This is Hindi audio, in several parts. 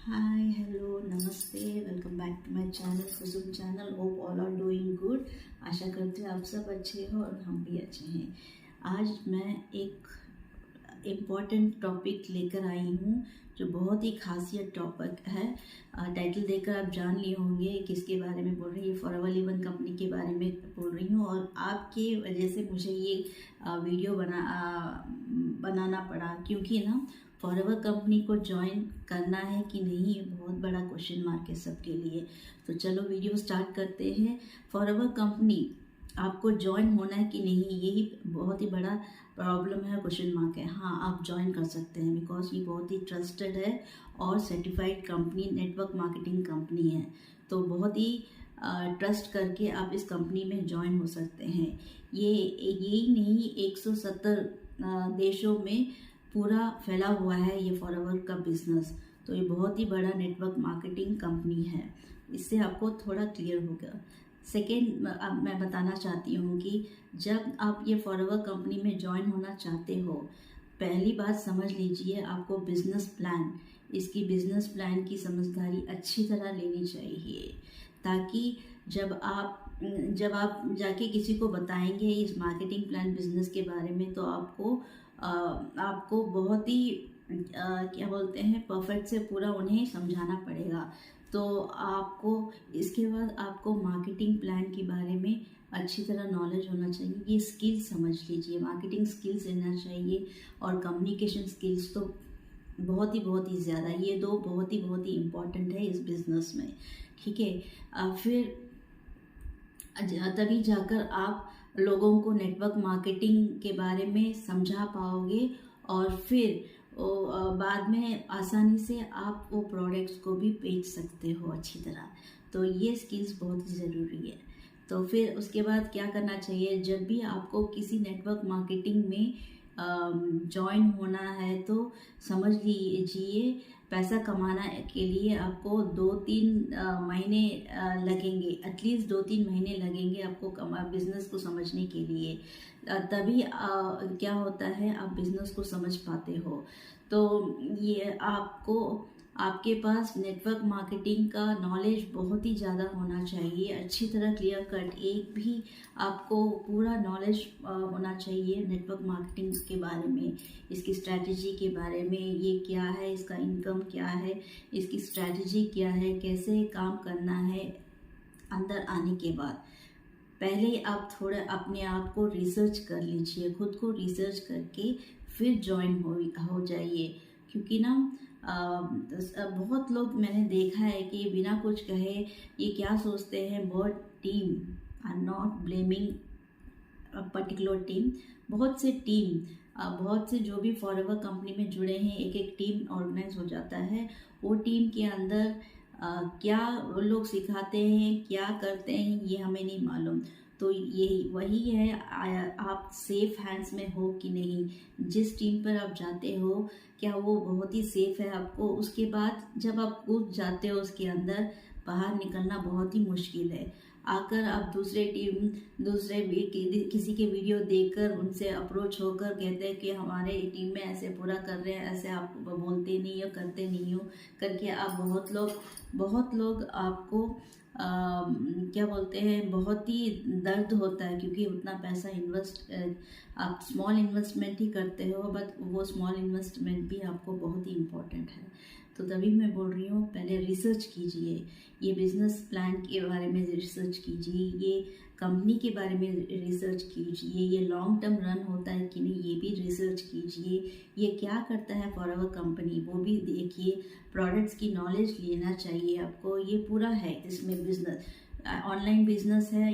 Hi, hello, namaste, welcome back to my channel Kusum channel. Hope all are doing good. आशा करते हैं आप सब अच्छे हो और हम भी अच्छे हैं। आज मैं एक इम्पॉर्टेंट टॉपिक लेकर आई हूँ जो बहुत ही खासियत टॉपिक है। टाइटल देखकर आप जान लिए होंगे किसके बारे में बोल रही हूँ। फॉरएवर 11 कंपनी के बारे में बोल रही हूँ और आपके वजह से मुझे ये वीडियो बनाना पड़ा, क्योंकि ना फॉरएवर कंपनी को ज्वाइन करना है कि नहीं, ये बहुत बड़ा क्वेश्चन मार्क है सबके लिए। तो चलो वीडियो स्टार्ट करते हैं। फॉरएवर कंपनी आपको ज्वाइन होना है कि नहीं, यही बहुत ही बड़ा प्रॉब्लम है, क्वेश्चन मार्क है। हाँ, आप ज्वाइन कर सकते हैं बिकॉज ये बहुत ही ट्रस्टेड है और certified company, network marketing company है। तो बहुत ही ट्रस्ट करके आप इस कंपनी में ज्वाइन हो सकते हैं। ये यही नहीं, 170 देशों में पूरा फैला हुआ है ये फॉरएवर का बिजनेस। तो ये बहुत ही बड़ा नेटवर्क मार्केटिंग कंपनी है। इससे आपको थोड़ा क्लियर होगा। सेकेंड, अब मैं बताना चाहती हूँ कि जब आप ये फॉरएवर कंपनी में ज्वाइन होना चाहते हो, पहली बात समझ लीजिए, आपको बिजनेस प्लान, इसकी बिजनेस प्लान की समझदारी अच्छी तरह लेनी चाहिए, ताकि जब आप जाके किसी को बताएंगे इस मार्केटिंग प्लान बिजनेस के बारे में, तो आपको बहुत ही क्या बोलते हैं, परफेक्ट से पूरा उन्हें समझाना पड़ेगा। तो आपको इसके बाद आपको मार्केटिंग प्लान के बारे में अच्छी तरह नॉलेज होना चाहिए। ये स्किल्स समझ लीजिए, मार्केटिंग स्किल्स रहना चाहिए और कम्युनिकेशन स्किल्स तो बहुत ही ज़्यादा, ये दो बहुत ही इम्पॉर्टेंट है इस बिज़नेस में। ठीक है, फिर तभी जाकर आप लोगों को नेटवर्क मार्केटिंग के बारे में समझा पाओगे और फिर बाद में आसानी से आप वो प्रोडक्ट्स को भी बेच सकते हो अच्छी तरह। तो ये स्किल्स बहुत ही ज़रूरी है। तो फिर उसके बाद क्या करना चाहिए, जब भी आपको किसी नेटवर्क मार्केटिंग में ज्वाइन होना है तो समझ लीजिए, पैसा कमाना के लिए आपको 2-3 महीने लगेंगे, एटलीस्ट 2-3 महीने लगेंगे आपको बिजनेस को समझने के लिए। तभी क्या होता है, आप बिजनेस को समझ पाते हो। तो ये आपके पास नेटवर्क मार्केटिंग का नॉलेज बहुत ही ज़्यादा होना चाहिए, अच्छी तरह क्लियर कट, एक भी आपको पूरा नॉलेज होना चाहिए नेटवर्क मार्केटिंग के बारे में, इसकी स्ट्रैटेजी के बारे में, ये क्या है, इसका इनकम क्या है, इसकी स्ट्रैटेजी क्या है, कैसे काम करना है। अंदर आने के बाद पहले आप थोड़ा अपने आप को रिसर्च कर लीजिए, खुद को रिसर्च करके फिर ज्वाइन हो जाइए। क्योंकि ना बहुत लोग मैंने देखा है कि बिना कुछ कहे ये क्या सोचते हैं, बहुत team, I am not blaming particular team, बहुत से जो भी फॉरएवर कंपनी में जुड़े हैं, एक एक टीम ऑर्गेनाइज हो जाता है। वो टीम के अंदर क्या वो लोग सिखाते हैं, क्या करते हैं, ये हमें नहीं मालूम। तो यही वही है, आप सेफ हैंड्स में हो कि नहीं, जिस टीम पर आप जाते हो क्या वो बहुत ही सेफ है आपको। उसके बाद जब आप कूद जाते हो उसके अंदर, बाहर निकलना बहुत ही मुश्किल है। आकर आप किसी के वीडियो देखकर उनसे अप्रोच होकर कहते हैं कि हमारे टीम में ऐसे पूरा कर रहे हैं, ऐसे आप बोलते नहीं हो, करते नहीं हो करके आप बहुत लोग आपको क्या बोलते हैं, बहुत ही दर्द होता है, क्योंकि उतना पैसा आप स्मॉल इन्वेस्टमेंट ही करते हो, बट वो स्मॉल इन्वेस्टमेंट भी आपको बहुत ही इम्पोर्टेंट है। तो तभी मैं बोल रही हूँ, पहले रिसर्च कीजिए, ये बिजनेस प्लान के बारे में रिसर्च कीजिए, ये कंपनी के बारे में रिसर्च कीजिए, ये लॉन्ग टर्म रन होता है कि नहीं, ये भी रिसर्च कीजिए, ये क्या करता है फॉरएवर कंपनी वो भी देखिए, प्रोडक्ट्स की नॉलेज लेना चाहिए आपको। ये पूरा है इसमें बिजनेस, ऑनलाइन बिजनेस है,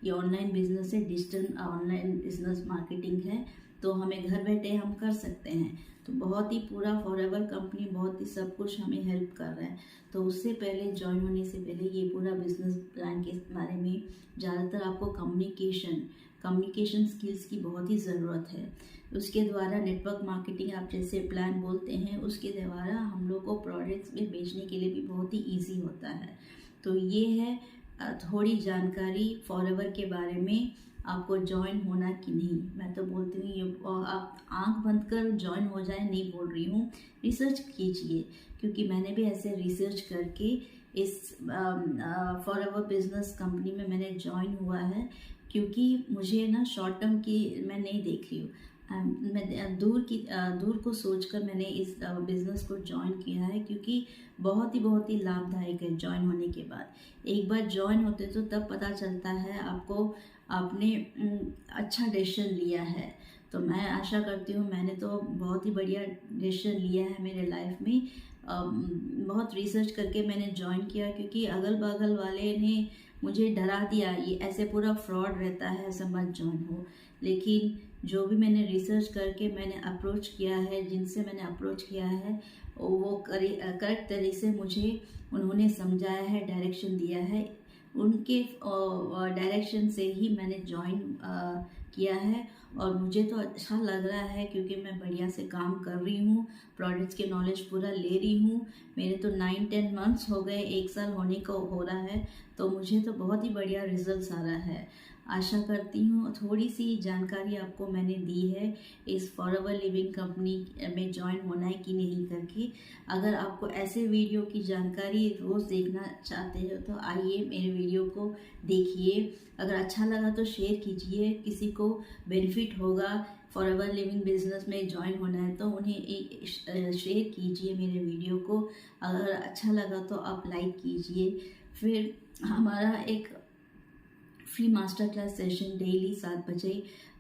ये ऑनलाइन बिजनेस है, डिजिटल ऑनलाइन बिजनेस मार्केटिंग है। तो हमें घर बैठे हम कर सकते हैं। तो बहुत ही पूरा फॉरएवर कंपनी बहुत ही सब कुछ हमें हेल्प कर रहा है। तो उससे पहले ज्वाइन होने से पहले ये पूरा बिजनेस प्लान के बारे में ज़्यादातर आपको कम्युनिकेशन स्किल्स की बहुत ही ज़रूरत है। उसके द्वारा नेटवर्क मार्केटिंग आप जैसे प्लान बोलते हैं, उसके द्वारा हम लोग को प्रोडक्ट्स में बेचने के लिए भी बहुत ही ईजी होता है। तो ये है थोड़ी जानकारी फॉरएवर के बारे में। आपको ज्वाइन होना कि नहीं। मैं तो बोलती हूँ ये आप आंख बंद कर ज्वाइन हो जाए, नहीं बोल रही हूँ, रिसर्च कीजिए, क्योंकि मैंने भी ऐसे रिसर्च करके इस फॉरएवर बिजनेस कंपनी में मैंने ज्वाइन हुआ है, क्योंकि मुझे ना शॉर्ट टर्म की मैं नहीं देख रही हूँ। मैं दूर को सोचकर मैंने इस बिज़नेस को ज्वाइन किया है, क्योंकि बहुत ही लाभदायक है। ज्वाइन होने के बाद एक बार ज्वाइन होते तो तब पता चलता है आपको आपने अच्छा डिसीजन लिया है। तो मैं आशा करती हूँ, मैंने तो बहुत ही बढ़िया डिसीजन लिया है मेरे लाइफ में। बहुत रिसर्च करके मैंने ज्वाइन किया, क्योंकि अगल बगल वाले ने मुझे डरा दिया, ये ऐसे पूरा फ्रॉड रहता है, ऐसा मत ज्वाइन हो। लेकिन जो भी मैंने रिसर्च करके मैंने अप्रोच किया है, जिनसे मैंने अप्रोच किया है, वो करेक्ट तरीके से मुझे उन्होंने समझाया है, डायरेक्शन दिया है। उनके डायरेक्शन से ही मैंने ज्वाइन किया है, और मुझे तो अच्छा लग रहा है, क्योंकि मैं बढ़िया से काम कर रही हूँ, प्रोडक्ट्स के नॉलेज पूरा ले रही हूँ। मेरे तो 9-10 मंथ्स हो गए, 1 साल होने को हो रहा है, तो मुझे तो बहुत ही बढ़िया रिजल्ट्स आ रहा है। आशा करती हूँ थोड़ी सी जानकारी आपको मैंने दी है इस फॉरएवर लिविंग कंपनी में ज्वाइन होना है कि नहीं करके। अगर आपको ऐसे वीडियो की जानकारी रोज़ देखना चाहते हो तो आइए मेरे वीडियो को देखिए। अगर अच्छा लगा तो शेयर कीजिए, किसी को बेनिफिट होगा फॉरएवर लिविंग बिजनेस में ज्वाइन होना है तो उन्हें एक शेयर कीजिए मेरे वीडियो को। अगर अच्छा लगा तो आप लाइक कीजिए। फिर हमारा एक free master class session daily 7 बजे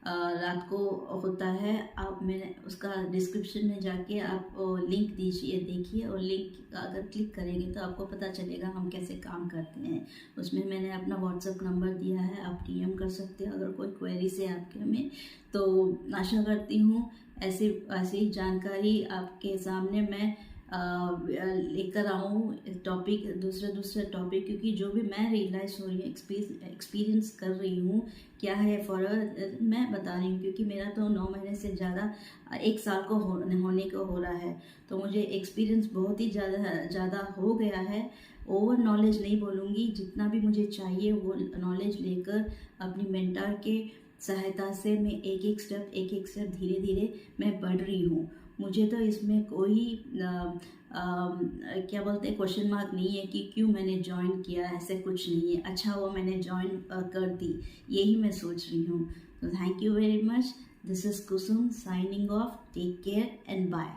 रात को होता है। आप मैंने उसका डिस्क्रिप्शन में जाके आप लिंक दीजिए, देखिए, और लिंक अगर क्लिक करेंगे तो आपको पता चलेगा हम कैसे काम करते हैं। उसमें मैंने अपना व्हाट्सएप नंबर दिया है, आप डीएम कर सकते हैं अगर कोई क्वेरी से आपके में। तो आशा करती हूँ ऐसी जानकारी आपके सामने मैं लेकर आऊँ टॉपिक, दूसरे टॉपिक, क्योंकि जो भी मैं रियलाइज़ हो रही हूँ, एक्सपीरियंस कर रही हूँ क्या है फॉरएवर, मैं बता रही हूँ, क्योंकि मेरा तो 9 महीने से ज़्यादा 1 साल को होने को हो रहा है। तो मुझे एक्सपीरियंस बहुत ही ज़्यादा हो गया है। ओवर नॉलेज नहीं बोलूँगी, जितना भी मुझे चाहिए वो नॉलेज लेकर अपनी मेंटर के सहायता से मैं एक एक स्टेप धीरे धीरे मैं बढ़ रही हूँ। मुझे तो इसमें कोई क्या बोलते हैं क्वेश्चन मार्क नहीं है कि क्यों मैंने ज्वाइन किया, ऐसे कुछ नहीं है। अच्छा हुआ मैंने ज्वाइन कर दी, यही मैं सोच रही हूँ। तो thank you very much. This is Kusum signing off. Take care and bye.